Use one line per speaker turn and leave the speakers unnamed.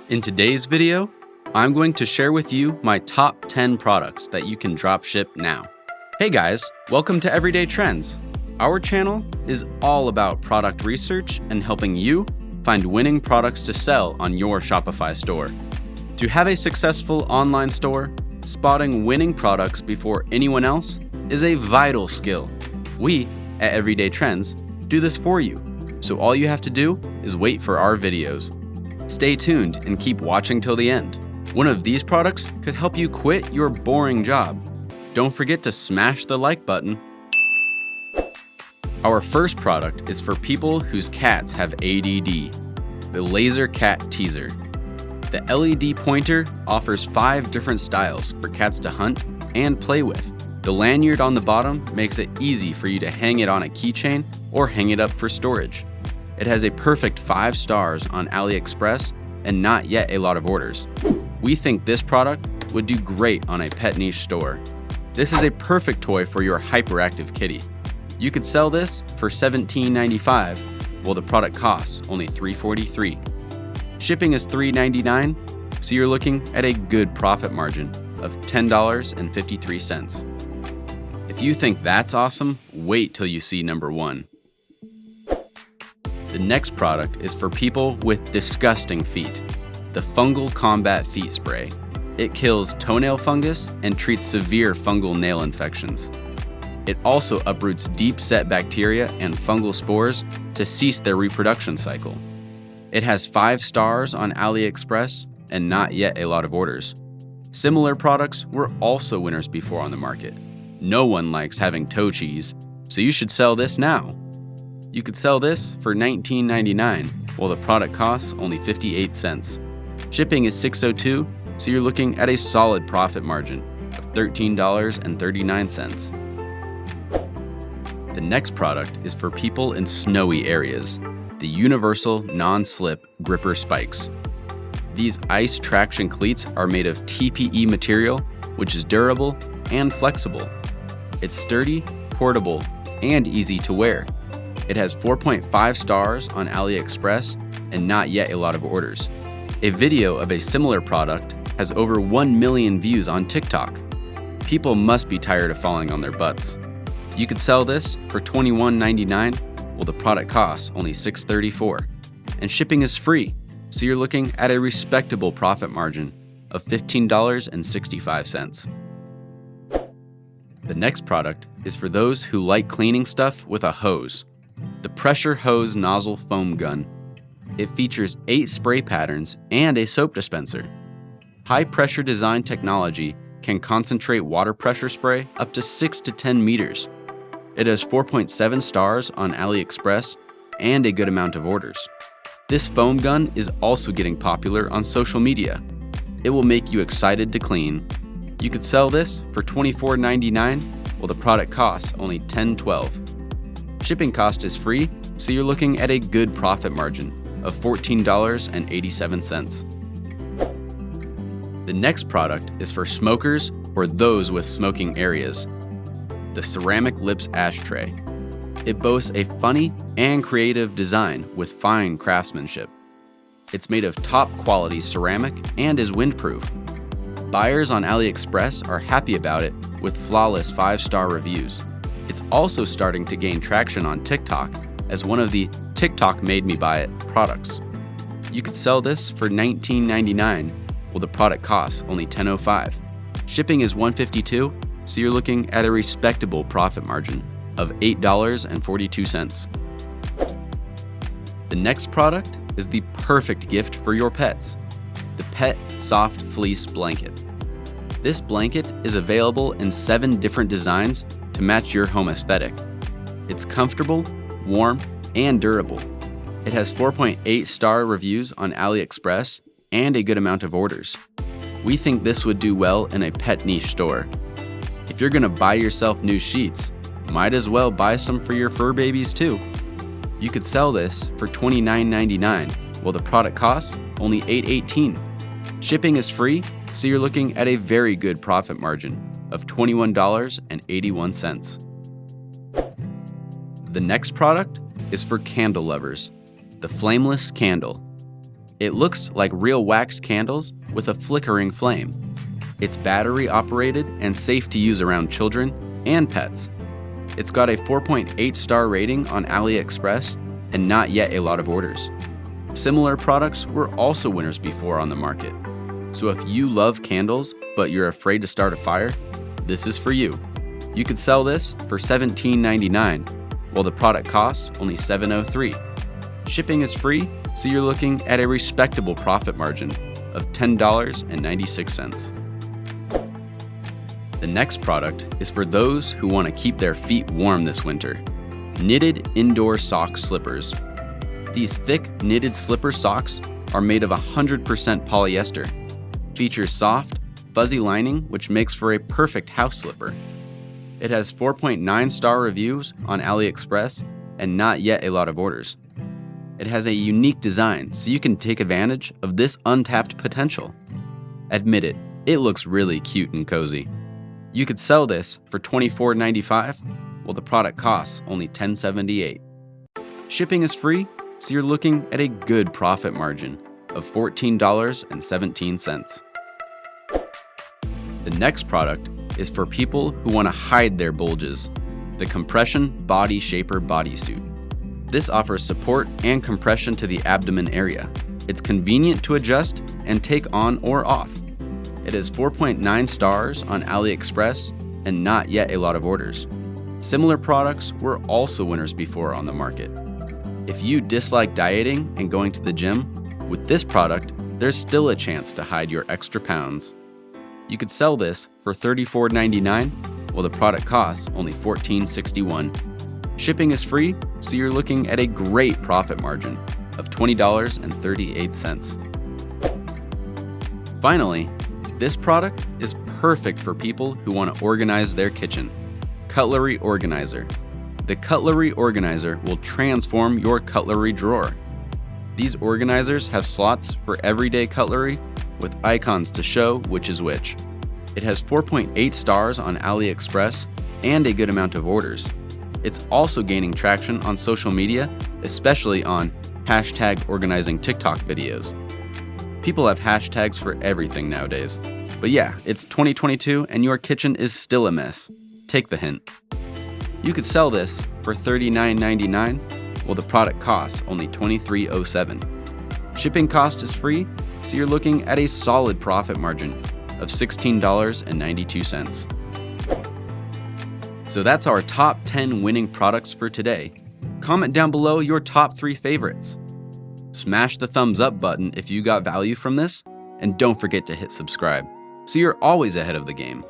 In today's video, I'm going to share with you my top 10 products that you can dropship now. Hey guys, welcome to Everyday Trends. Our channel is all about product research and helping you find winning products to sell on your Shopify store. To have a successful online store, spotting winning products before anyone else is a vital skill. We, at Everyday Trends, do this for you, so all you have to do is wait for our videos. Stay tuned and keep watching till the end. One of these products could help you quit your boring job. Don't forget to smash the like button. Our first product is for people whose cats have ADD, the Laser Cat Teaser. The LED pointer offers 5 different styles for cats to hunt and play with. The lanyard on the bottom makes it easy for you to hang it on a keychain or hang it up for storage. It has a perfect 5 stars on AliExpress and not yet a lot of orders. We think this product would do great on a pet niche store. This is a perfect toy for your hyperactive kitty. You could sell this for $17.95, while the product costs only $3.43. Shipping is $3.99, so you're looking at a good profit margin of $10.53. If you think that's awesome, wait till you see number 1. The next product is for people with disgusting feet, the Fungal Combat Feet Spray. It kills toenail fungus and treats severe fungal nail infections. It also uproots deep-set bacteria and fungal spores to cease their reproduction cycle. It has 5 stars on AliExpress and not yet a lot of orders. Similar products were also winners before on the market. No one likes having toe cheese, so you should sell this now. You could sell this for $19.99, while the product costs only 58 cents. Shipping is $6.02, so you're looking at a solid profit margin of $13.39. The next product is for people in snowy areas, the Universal Non-Slip Gripper Spikes. These ice traction cleats are made of TPE material, which is durable and flexible. It's sturdy, portable, and easy to wear. It has 4.5 stars on AliExpress and not yet a lot of orders. A video of a similar product has over 1 million views on TikTok. People must be tired of falling on their butts. You could sell this for $21.99, while the product costs only $6.34. And shipping is free, so you're looking at a respectable profit margin of $15.65. The next product is for those who like cleaning stuff with a hose. The Pressure Hose Nozzle Foam Gun. It features 8 spray patterns and a soap dispenser. High-pressure design technology can concentrate water pressure spray up to 6 to 10 meters. It has 4.7 stars on AliExpress and a good amount of orders. This foam gun is also getting popular on social media. It will make you excited to clean. You could sell this for $24.99, while the product costs only $10.12. Shipping cost is free, so you're looking at a good profit margin of $14.87. The next product is for smokers or those with smoking areas, the Ceramic Lips Ashtray. It boasts a funny and creative design with fine craftsmanship. It's made of top quality ceramic and is windproof. Buyers on AliExpress are happy about it with flawless 5-star reviews. It's also starting to gain traction on TikTok as one of the TikTok Made Me Buy It products. You could sell this for $19.99, while the product costs only $10.05. Shipping is $1.52, so you're looking at a respectable profit margin of $8.42. The next product is the perfect gift for your pets, the Pet Soft Fleece Blanket. This blanket is available in 7 different designs to match your home aesthetic. It's comfortable, warm, and durable. It has 4.8-star reviews on AliExpress and a good amount of orders. We think this would do well in a pet niche store. If you're gonna buy yourself new sheets, might as well buy some for your fur babies too. You could sell this for $29.99, while the product costs only $8.18. Shipping is free, so you're looking at a very good profit margin of $21.81. The next product is for candle lovers, the Flameless Candle. It looks like real wax candles with a flickering flame. It's battery operated and safe to use around children and pets. It's got a 4.8 star rating on AliExpress and not yet a lot of orders. Similar products were also winners before on the market. So if you love candles but you're afraid to start a fire, this is for you. You could sell this for $17.99, while the product costs only $7.03. Shipping is free, so you're looking at a respectable profit margin of $10.96. The next product is for those who want to keep their feet warm this winter. Knitted indoor sock slippers. These thick knitted slipper socks are made of 100% polyester. Features soft, fuzzy lining which makes for a perfect house slipper. It has 4.9 star reviews on AliExpress and not yet a lot of orders. It has a unique design so you can take advantage of this untapped potential. Admit it, it looks really cute and cozy. You could sell this for $24.95, while the product costs only $10.78. Shipping is free, so you're looking at a good profit margin of $14.17. The next product is for people who want to hide their bulges, the Compression Body Shaper Bodysuit. This offers support and compression to the abdomen area. It's convenient to adjust and take on or off. It has 4.9 stars on AliExpress and not yet a lot of orders. Similar products were also winners before on the market. If you dislike dieting and going to the gym, with this product, there's still a chance to hide your extra pounds. You could sell this for $34.99, while the product costs only $14.61. Shipping is free, so you're looking at a great profit margin of $20.38. Finally, this product is perfect for people who want to organize their kitchen. Cutlery Organizer. The Cutlery Organizer will transform your cutlery drawer. These organizers have slots for everyday cutlery with icons to show which is which. It has 4.8 stars on AliExpress and a good amount of orders. It's also gaining traction on social media, especially on #organizing TikTok videos. People have hashtags for everything nowadays. But yeah, it's 2022 and your kitchen is still a mess. Take the hint. You could sell this for $39.99, while the product costs only $23.07. Shipping cost is free, so you're looking at a solid profit margin of $16.92. So that's our top 10 winning products for today. Comment down below your top 3 favorites. Smash the thumbs up button if you got value from this, and don't forget to hit subscribe, so you're always ahead of the game.